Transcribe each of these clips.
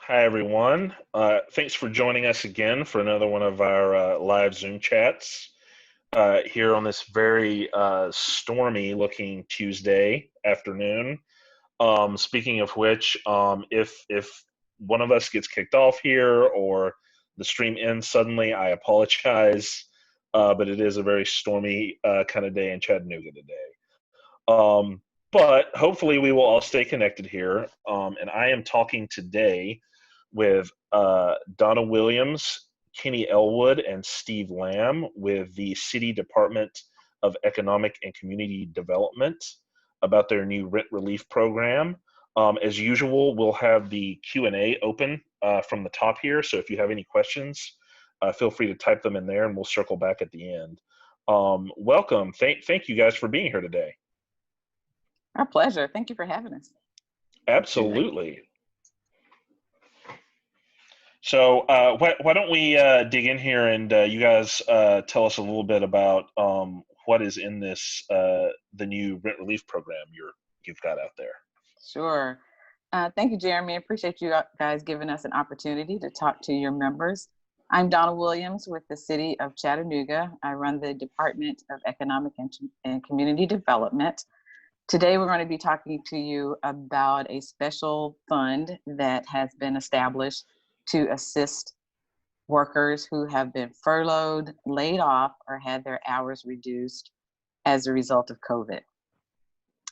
Hi, everyone. Thanks for joining us again for another one of our live Zoom chats here on this very stormy looking Tuesday afternoon. Speaking of which, if one of us gets kicked off here or the stream ends suddenly, I apologize, but it is a very stormy kind of day in Chattanooga today. Um, but hopefully we will all stay connected here. And I am talking today with Donna Williams, Kenny Elwood, and Steve Lamb with the City Department of Economic and Community Development about their new rent relief program. As usual, we'll have the Q&A open from the top here. So if you have any questions, feel free to type them in there and we'll circle back at the end. Welcome. Thank you guys for being here today. Our pleasure. Thank you for having us. Absolutely. So why don't we dig in here and you guys tell us a little bit about what is in this the new rent relief program you've got out there. Sure. Thank you, Jeremy. I appreciate you guys giving us an opportunity to talk to your members. I'm Donna Williams with the City of Chattanooga. I run the Department of Economic and Community Development. Today, we're going to be talking to you about a special fund that has been established to assist workers who have been furloughed, laid off, or had their hours reduced as a result of COVID.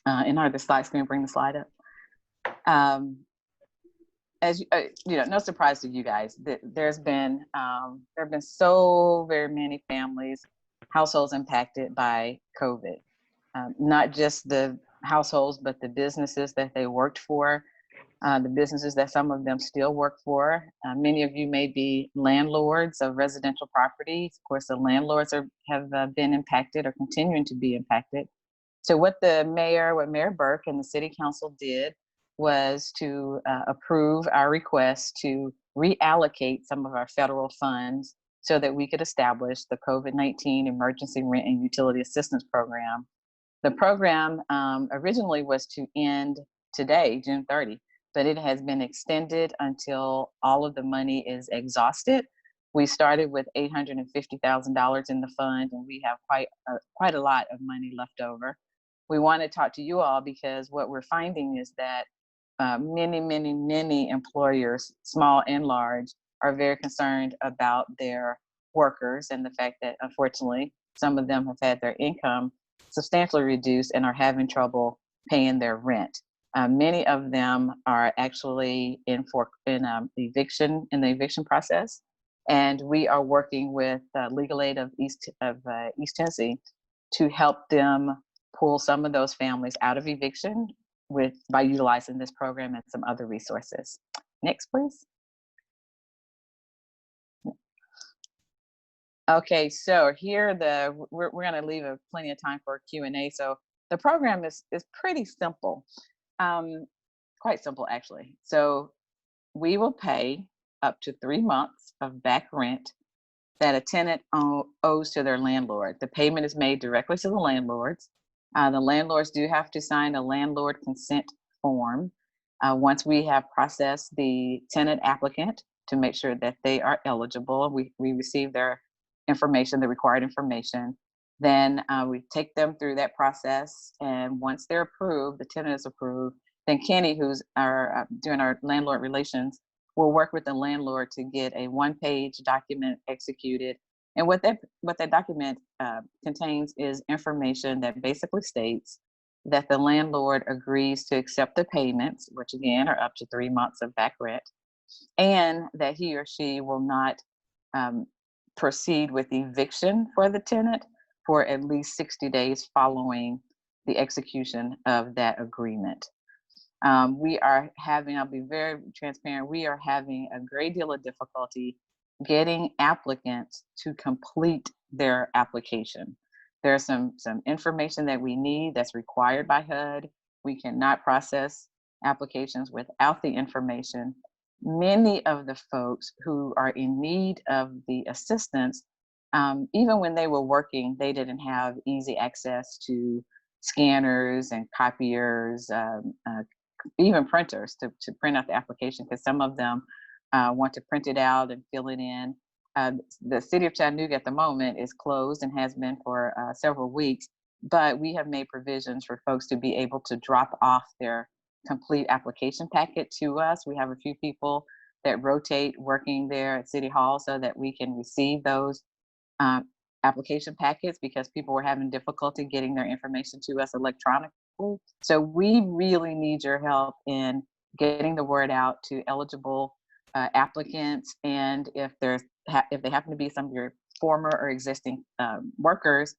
And are the slides, can you bring the slide up? As you know, no surprise to you guys, there have been so very many families, households impacted by COVID. Not just the households, but the businesses that they worked for, the businesses that some of them still work for. Many of you may be landlords of residential properties. Of course, the landlords have been impacted or continuing to be impacted. So what Mayor Burke and the City Council did was to approve our request to reallocate some of our federal funds so that we could establish the COVID-19 Emergency Rent and Utility Assistance Program. The program originally was to end today, June 30, but it has been extended until all of the money is exhausted. We started with $850,000 in the fund, and we have quite a lot of money left over. We want to talk to you all because what we're finding is that many employers, small and large, are very concerned about their workers and the fact that, unfortunately, some of them have had their income substantially reduced and are having trouble paying their rent. Many of them are actually in the eviction process, and we are working with Legal Aid of East Tennessee to help them pull some of those families out of eviction by utilizing this program and some other resources. Next, please. Okay, so here we're going to leave plenty of time for Q&A. So the program is pretty simple, quite simple actually. So we will pay up to 3 months of back rent that a tenant owes to their landlord. The payment is made directly to the landlords. The landlords do have to sign a landlord consent form once we have processed the tenant applicant to make sure that they are eligible. We receive their information, the required information. Then we take them through that process, and once they're approved, the tenant is approved, then Kenny, who's doing our landlord relations, will work with the landlord to get a one-page document executed. And what that document contains is information that basically states that the landlord agrees to accept the payments, which again are up to 3 months of back rent, and that he or she will not proceed with eviction for the tenant for at least 60 days following the execution of that agreement. I'll be very transparent, we are having a great deal of difficulty getting applicants to complete their application. There's some information that we need that's required by HUD. We cannot process applications without the information. Many of the folks who are in need of the assistance, even when they were working, they didn't have easy access to scanners and copiers, even printers to print out the application, because some of them want to print it out and fill it in. The City of Chattanooga at the moment is closed and has been for several weeks, but we have made provisions for folks to be able to drop off their complete application packet to us. We have a few people that rotate working there at City Hall so that we can receive those um, application packets because people were having difficulty getting their information to us electronically. So we really need your help in getting the word out to eligible applicants, and if if they happen to be some of your former or existing workers,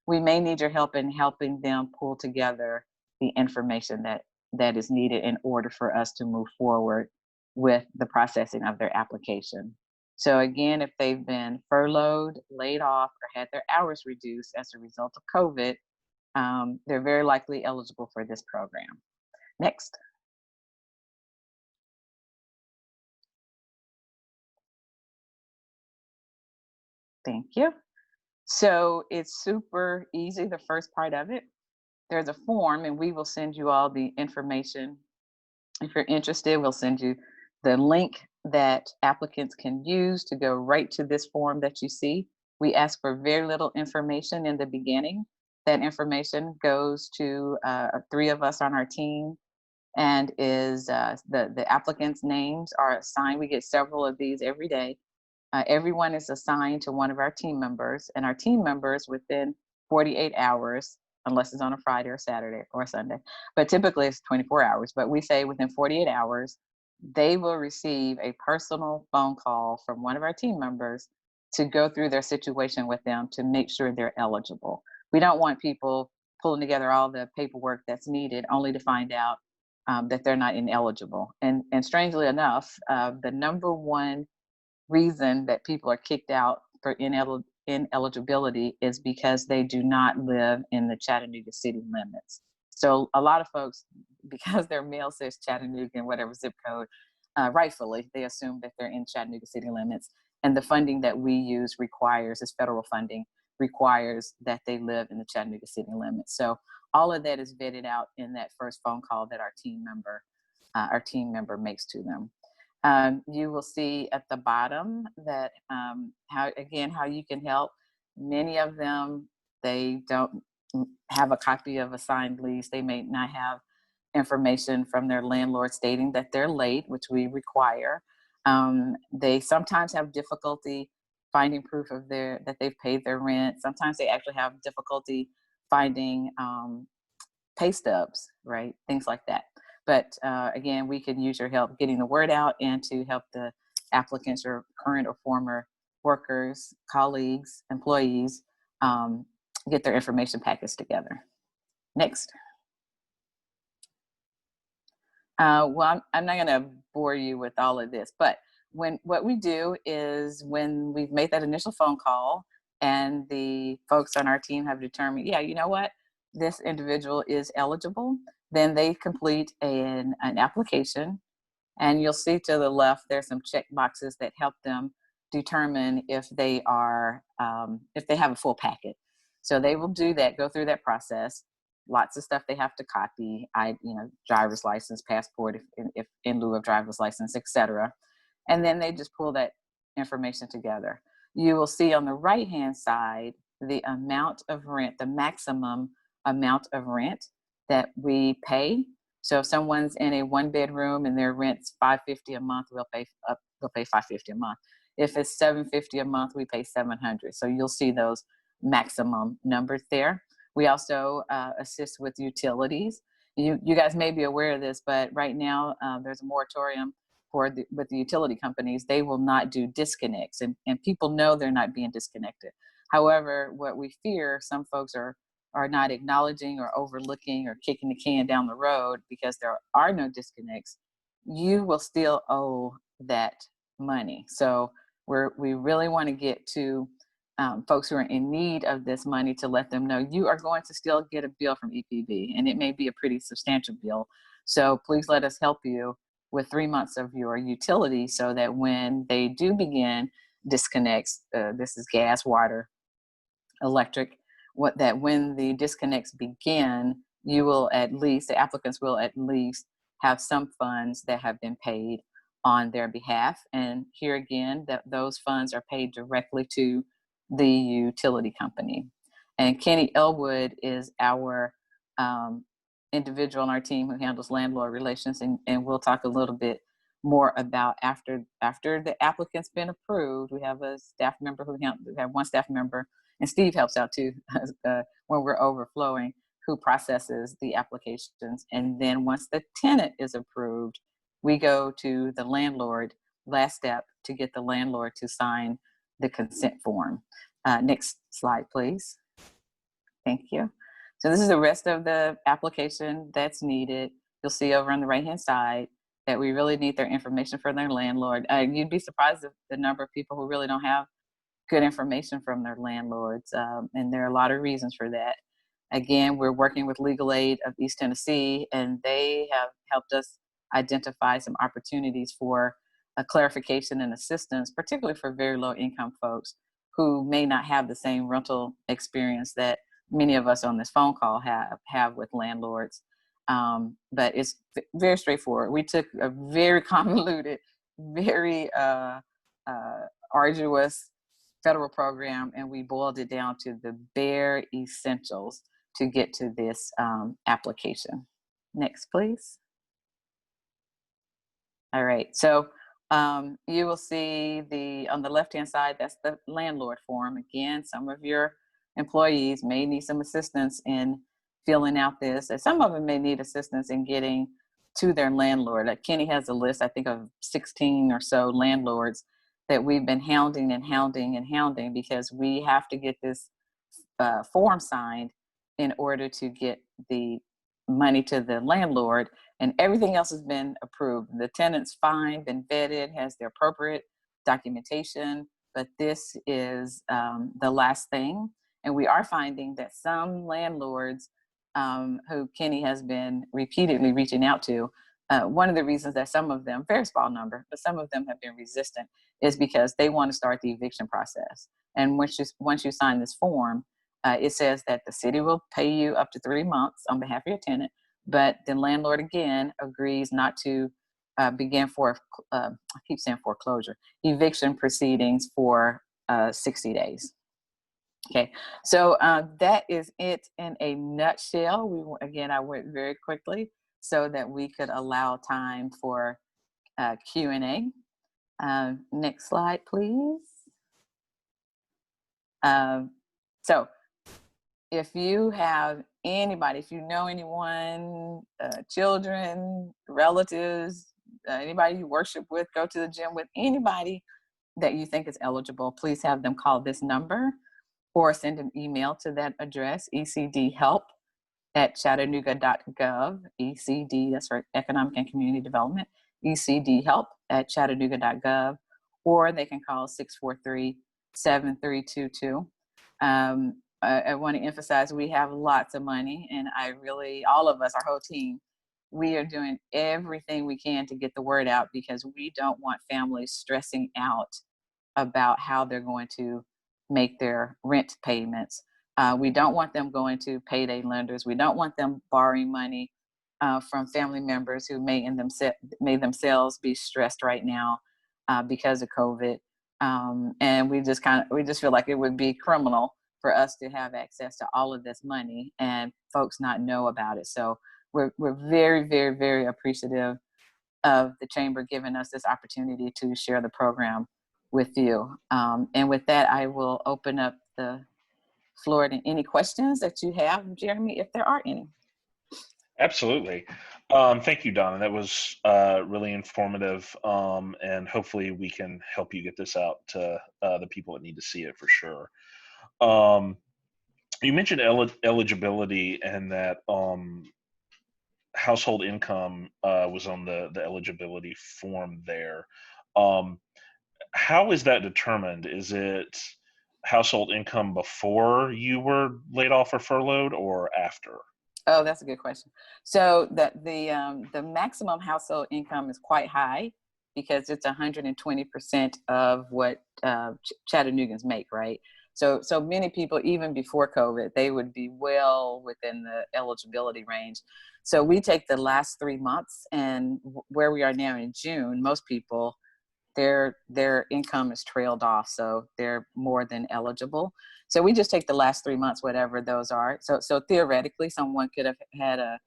we may need your help in helping them pull together the information that is needed in order for us to move forward with the processing of their application. So again, if they've been furloughed, laid off, or had their hours reduced as a result of COVID, they're very likely eligible for this program. Next. Thank you. So it's super easy, the first part of it. There's a form, and we will send you all the information. If you're interested, we'll send you the link that applicants can use to go right to this form that you see. We ask for very little information in the beginning. That information goes to 3 of us on our team, and is the applicants' names are assigned. We get several of these every day. Everyone is assigned to one of our team members, and our team members within 48 hours, unless it's on a Friday or Saturday or Sunday, but typically it's 24 hours, but we say within 48 hours, they will receive a personal phone call from one of our team members to go through their situation with them to make sure they're eligible. We don't want people pulling together all the paperwork that's needed only to find out that they're not ineligible. And strangely enough, the number one reason that people are kicked out for ineligibility is because they do not live in the Chattanooga city limits. So a lot of folks, because their mail says Chattanooga and whatever zip code, rightfully, they assume that they're in Chattanooga city limits. And the funding that we use requires, is federal funding, requires that they live in the Chattanooga city limits. So all of that is vetted out in that first phone call that our team member makes to them. You will see at the bottom that how you can help. Many of them, they don't have a copy of a signed lease. They may not have information from their landlord stating that they're late, which we require. They sometimes have difficulty finding proof of that they've paid their rent. Sometimes they actually have difficulty finding pay stubs, right? Things like that. But again, we can use your help getting the word out and to help the applicants or current or former workers, colleagues, employees get their information package together. Next. Well, I'm not going to bore you with all of this, but what we do is when we've made that initial phone call and the folks on our team have determined, yeah, you know what, this individual is eligible, then they complete an application, and you'll see to the left there's some check boxes that help them determine if they are if they have a full packet. So they will do that, go through that process. Lots of stuff they have to copy, driver's license, passport, if in lieu of driver's license, etc. And then they just pull that information together. You will see on the right-hand side the amount of rent, the maximum amount of rent that we pay. So if someone's in a 1-bedroom and their rent's $550 a month, we'll pay $550 a month. If it's $750 a month, we pay $700. So you'll see those maximum numbers there. We also assist with utilities. You guys may be aware of this, but right now there's a moratorium with the utility companies. They will not do disconnects, and people know they're not being disconnected. However, what we fear, some folks are not acknowledging or overlooking or kicking the can down the road because there are no disconnects. You will still owe that money. So we really want to get to folks who are in need of this money to let them know you are going to still get a bill from EPB, and it may be a pretty substantial bill. So please let us help you with 3 months of your utility so that when they do begin disconnects, this is gas, water, electric, when the disconnects begin, the applicants will at least have some funds that have been paid on their behalf. And here again, that those funds are paid directly to the utility company. And Kenny Elwood is our individual on our team who handles landlord relations, and we'll talk a little bit more about after the applicant's been approved. We have a staff member we have one staff member, and Steve helps out too when we're overflowing, who processes the applications. And then once the tenant is approved, we go to the landlord, last step, to get the landlord to sign the consent form. Next slide, please. Thank you. So this is the rest of the application that's needed. You'll see over on the right-hand side that we really need their information for their landlord. You'd be surprised at the number of people who really don't have good information from their landlords, and there are a lot of reasons for that. Again, we're working with Legal Aid of East Tennessee, and they have helped us identify some opportunities for a clarification and assistance, particularly for very low income folks who may not have the same rental experience that many of us on this phone call have with landlords. But it's very straightforward. We took a very convoluted, very arduous federal program, and we boiled it down to the bare essentials to get to this application. Next, please. All right, so you will see on the left-hand side, that's the landlord form. Again, some of your employees may need some assistance in filling out this, and some of them may need assistance in getting to their landlord. Kenny has a list, I think, of 16 or so landlords that we've been hounding because we have to get this form signed in order to get the money to the landlord, and everything else has been approved. The tenant's fine, been vetted, has the appropriate documentation, but this is the last thing. And we are finding that some landlords who Kenny has been repeatedly reaching out to, one of the reasons that some of them, very small number, but some of them have been resistant, is because they want to start the eviction process. And once you sign this form, it says that the city will pay you up to 3 months on behalf of your tenant, but the landlord again agrees not to begin I keep saying foreclosure, eviction proceedings for 60 days. Okay, so that is it in a nutshell. I went very quickly so that we could allow time for Q&A. Next slide, please. So if you have anybody, if you know anyone, children, relatives, anybody you worship with, go to the gym with, anybody that you think is eligible, please have them call this number or send an email to that address, ecdhelp@chattanooga.gov, ECD, that's for Economic and Community Development, ecdhelp@chattanooga.gov, or they can call 643-7322. I want to emphasize we have lots of money, and all of us, our whole team, we are doing everything we can to get the word out because we don't want families stressing out about how they're going to make their rent payments. We don't want them going to payday lenders. We don't want them borrowing money from family members who may themselves be stressed right now because of COVID. And we just feel like it would be criminal for us to have access to all of this money and folks not know about it. So we're very, very, very appreciative of the Chamber giving us this opportunity to share the program with you. And with that, I will open up the floor to any questions that you have, Jeremy, if there are any. Absolutely. Thank you, Donna. That was really informative, and hopefully we can help you get this out to the people that need to see it for sure. You mentioned eligibility and that household income was on the eligibility form there. How is that determined? Is it household income before you were laid off or furloughed or after? Oh, that's a good question. So the maximum household income is quite high because it's 120% of what Chattanoogans make, right? So many people, even before COVID, they would be well within the eligibility range. So we take the last 3 months, and where we are now in June, most people, their income is trailed off, so they're more than eligible. So we just take the last 3 months, whatever those are. So theoretically, someone could have had a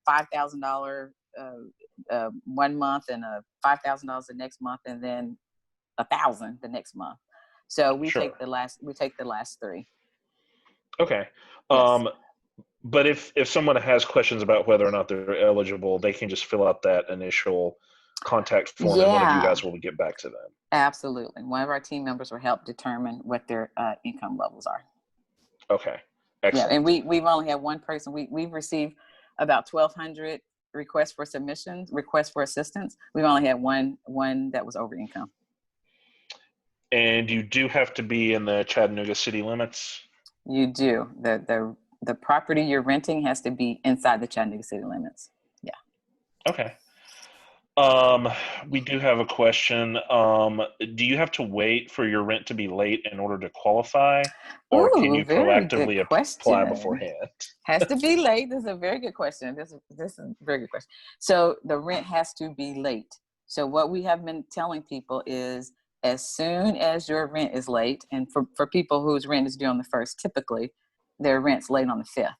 $5,000 1 month and a $5,000 the next month, and then 1,000 the next month. So we Sure. take the last 3. Okay. Yes. But if someone has questions about whether or not they're eligible, they can just fill out that initial contact form, and one of you Yeah, guys will get back to them. absolutely. One of our team members will help determine what their income levels are. Okay. Yeah, Excellent. and we've only had one person. We've received about 1,200 requests for submissions, requests for assistance. We've only had one that was over income. And you do have to be in the Chattanooga city limits? You do. The property you're renting has to be inside the Chattanooga city limits. Yeah. Okay. We do have a question. Do you have to wait for your rent to be late in order to qualify, or can Ooh, you very good proactively apply question. beforehand? Has to be late. This is a very good question. This is a very good question. So the rent has to be late. So what we have been telling people is, as soon as your rent is late, and for people whose rent is due on the 1st, typically their rent's late on the 5th.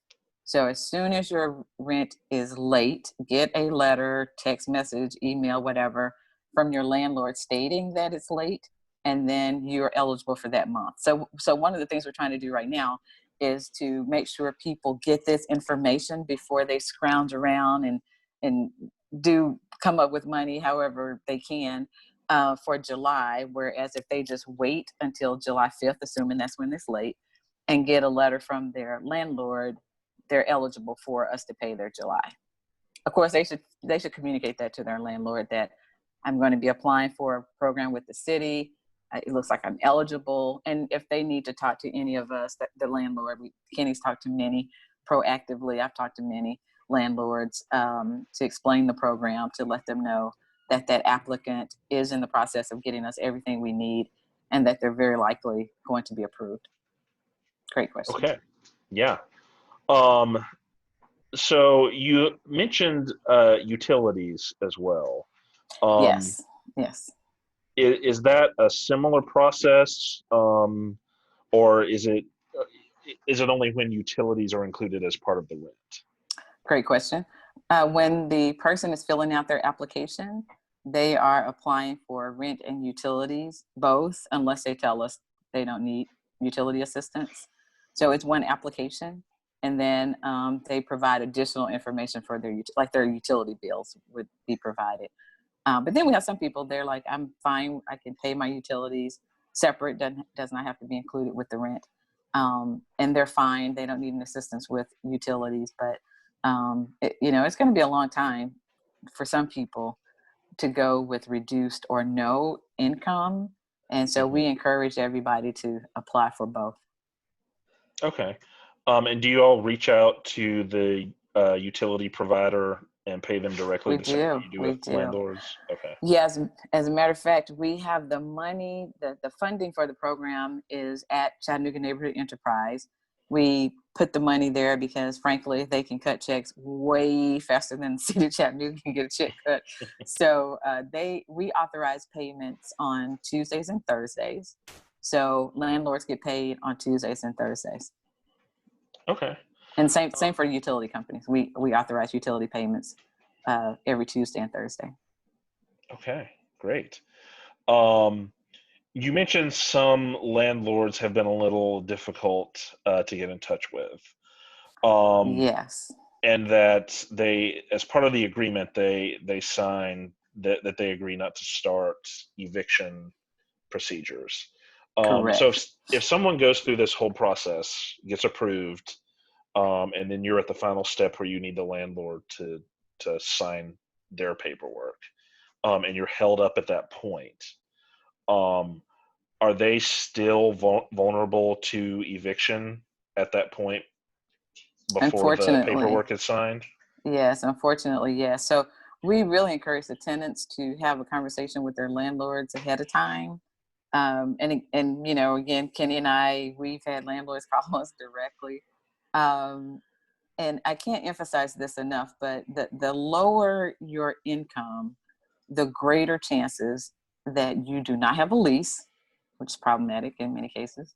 So as soon as your rent is late, get a letter, text message, email, whatever, from your landlord stating that it's late, and then you're eligible for that month. So one of the things we're trying to do right now is to make sure people get this information before they scrounge around and do come up with money however they can for July. Whereas if they just wait until July 5th, assuming that's when it's late, and get a letter from their landlord, they're eligible for us to pay their July. Of course, they should communicate that to their landlord, that I'm going to be applying for a program with the city. It looks like I'm eligible. And if they need to talk to any of us, the landlord, Kenny's talked to many proactively. I've talked to many landlords to explain the program, to let them know that that applicant is in the process of getting us everything we need, and that they're very likely going to be approved. Great question. Okay. Yeah. Um, so you mentioned utilities as well. Um, Yes. Yes. is that a similar process, or is it only when utilities are included as part of the rent? Great question. When the person is filling out their application, they are applying for rent and utilities, both, unless they tell us they don't need utility assistance. So it's one application, and then they provide additional information for their utility bills would be provided. But then we have some people, they're like, I'm fine, I can pay my utilities separate, does not have to be included with the rent. And they're fine, they don't need an assistance with utilities. But it's going to be a long time for some people to go with reduced or no income. And so Hmm. we encourage everybody to apply for both. Okay. And do you all reach out to the utility provider and pay them directly We the same way do. you do We with do. landlords? Okay. Yes, as a matter of fact, we have the money, the funding for the program is at Chattanooga Neighborhood Enterprise. We put the money there because, frankly, they can cut checks way faster than the city of Chattanooga can get a check cut. So we authorize payments on Tuesdays and Thursdays. So landlords get paid on Tuesdays and Thursdays. Okay. And same for utility companies. We authorize utility payments every Tuesday and Thursday. Okay. Great. Um, you mentioned some landlords have been a little difficult to get in touch with. Yes. And that they, as part of the agreement, they sign that they agree not to start eviction procedures. So Correct. if someone goes through this whole process, gets approved, and then you're at the final step where you need the landlord to sign their paperwork, and you're held up at that point, um, are they still vulnerable to eviction at that point before the Unfortunately, paperwork is signed? yes. Unfortunately, yes. So we really encourage the tenants to have a conversation with their landlords ahead of time, And again, Kenny and I, we've had landlords call us directly. And I can't emphasize this enough, but the lower your income, the greater chances that you do not have a lease, which is problematic in many cases,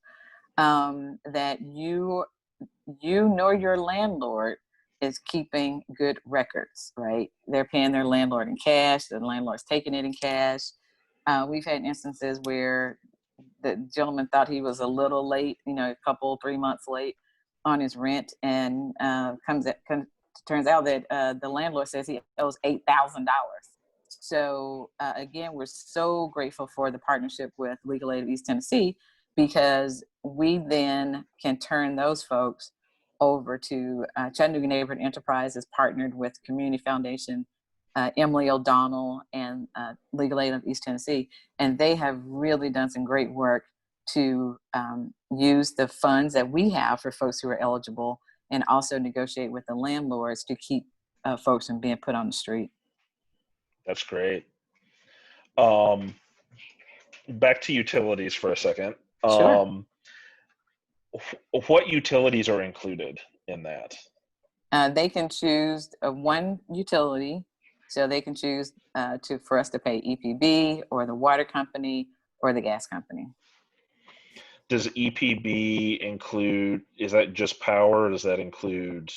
that you nor your landlord is keeping good records, right? They're paying their landlord in cash, the landlord's taking it in cash. We've had instances where the gentleman thought he was a little late, a couple, 3 months late on his rent, and turns out that the landlord says he owes $8,000. So again, we're so grateful for the partnership with Legal Aid of East Tennessee, because we then can turn those folks over to Chattanooga Neighborhood Enterprises, partnered with Community Foundation, Emily O'Donnell, and Legal Aid of East Tennessee. And they have really done some great work to use the funds that we have for folks who are eligible, and also negotiate with the landlords to keep folks from being put on the street. That's great. Back to utilities for a second. Sure. What utilities are included in that? They can choose one utility, so they can choose for us to pay EPB or the water company or the gas company. Does EPB include, is that just power, or does that include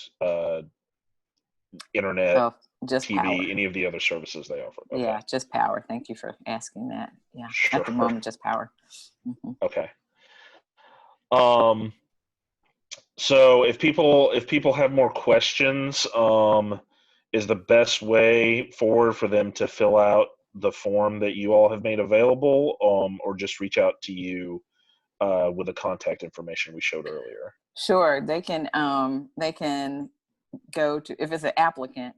internet, just TV, power. any of the other services they offer? Okay. Yeah, just power. Thank you for asking that. Yeah, sure. At the moment, just power. Mm-hmm. Okay. So if people have more questions, is the best way forward for them to fill out the form that you all have made available, or just reach out to you with the contact information we showed earlier? Sure, they can go to, if it's an applicant,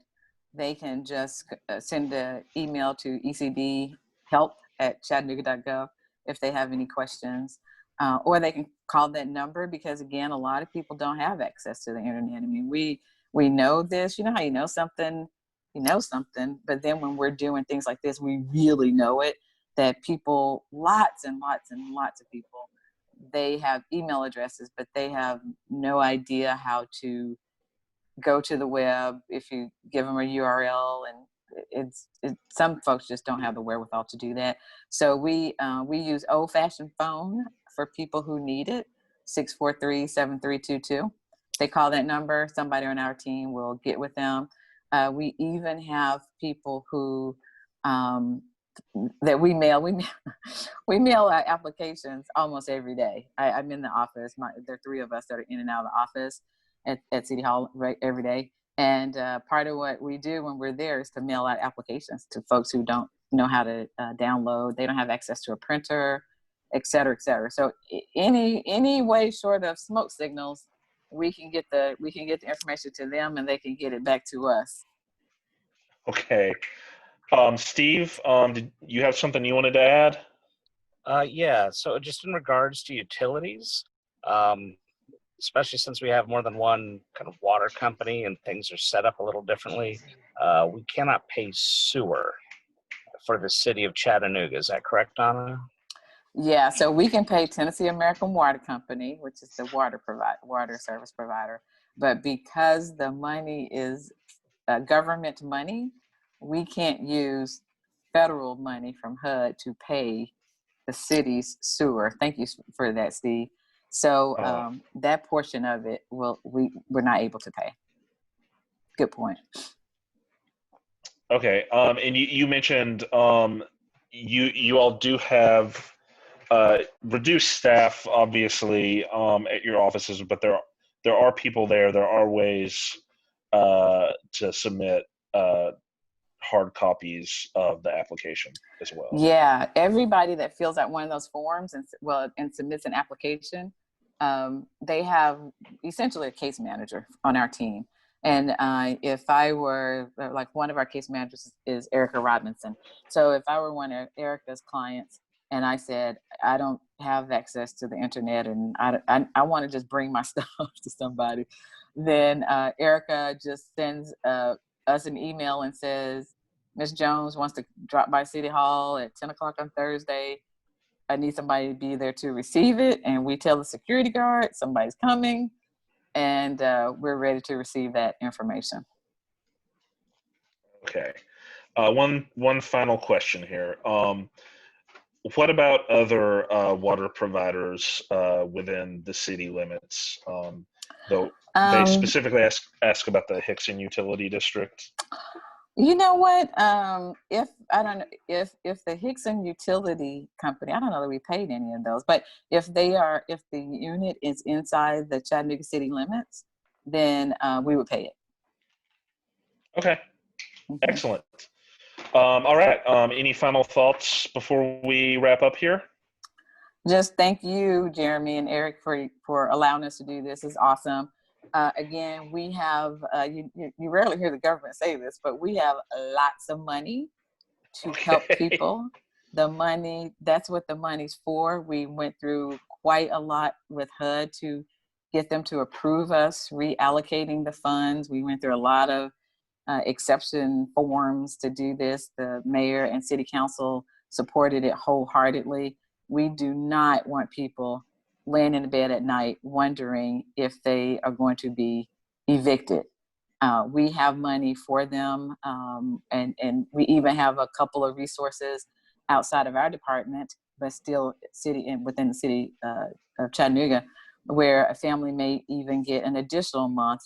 they can just send an email to ecdhelp@chattanooga.gov if they have any questions, or they can call that number, because again, a lot of people don't have access to the internet. I mean, we know this, how you know something, but then when we're doing things like this, we really know it, that people, lots and lots and lots of people, they have email addresses, but they have no idea how to go to the web if you give them a URL, and some folks just don't have the wherewithal to do that. So we use old-fashioned phone for people who need it, 643-7322. They call that number, somebody on our team will get with them. We even have people who that we mail our applications almost every day. I'm in the office. There are 3 of us that are in and out of the office at City Hall every day. And part of what we do when we're there is to mail out applications to folks who don't know how to download. They don't have access to a printer, et cetera, et cetera. So any way short of smoke signals, we can get the information to them, and they can get it back to us. Okay. Steve, did you have something you wanted to add? Yeah, so just in regards to utilities, especially since we have more than one kind of water company and things are set up a little differently, we cannot pay sewer for the city of Chattanooga. Is that correct, Donna? Yeah, so we can pay Tennessee American Water Company, which is the water service provider. But because the money is government money, we can't use federal money from HUD to pay the city's sewer. Thank you for that, Steve. So that portion of it we're not able to pay. Good point. Okay. And you mentioned you all do have reduced staff, obviously, at your offices, but there are people there. There are ways to submit hard copies of the application as well. Yeah, everybody that fills out one of those forms and submits an application, they have essentially a case manager on our team. And if I were, like, one of our case managers is Erica Robinson. So if I were one of Erica's clients and I said, I don't have access to the internet and I want to just bring my stuff to somebody, then Erica just sends us an email and says, Ms. Jones wants to drop by City Hall at 10 o'clock on Thursday. I need somebody to be there to receive it. And we tell the security guard somebody's coming, and we're ready to receive that information. Okay. One final question here. What about other water providers within the city limits? Though they specifically ask about the Hickson Utility District. You know what? If I don't know if the Hickson Utility Company, I don't know that we paid any of those, but if the unit is inside the Chattanooga city limits, then we would pay it. Okay, Mhm. Excellent. All right. Any final thoughts before we wrap up here? Just thank you, Jeremy and Eric, for allowing us to do this. It's awesome. Again, we have, you rarely hear the government say this, but we have lots of money to help people. The money, that's what the money's for. We went through quite a lot with HUD to get them to approve us reallocating the funds. We went through a lot of exception forms to do this. The mayor and city council supported it wholeheartedly. We do not want people laying in the bed at night wondering if they are going to be evicted. We have money for them, and we even have a couple of resources outside of our department, but still within the city of Chattanooga, where a family may even get an additional month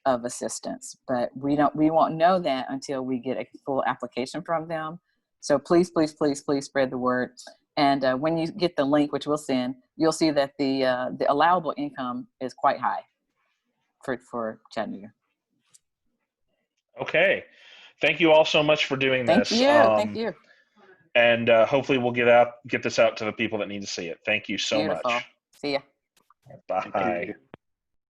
of assistance. But we won't know that until we get a full application from them. So please, please, please, please spread the word. And when you get the link, which we'll send, you'll see that the allowable income is quite high for Chattanooga. Okay. Thank you all so much for doing this. Thank you. And hopefully we'll get this out to the people that need to see it. Thank you so Beautiful. much. See ya. Bye.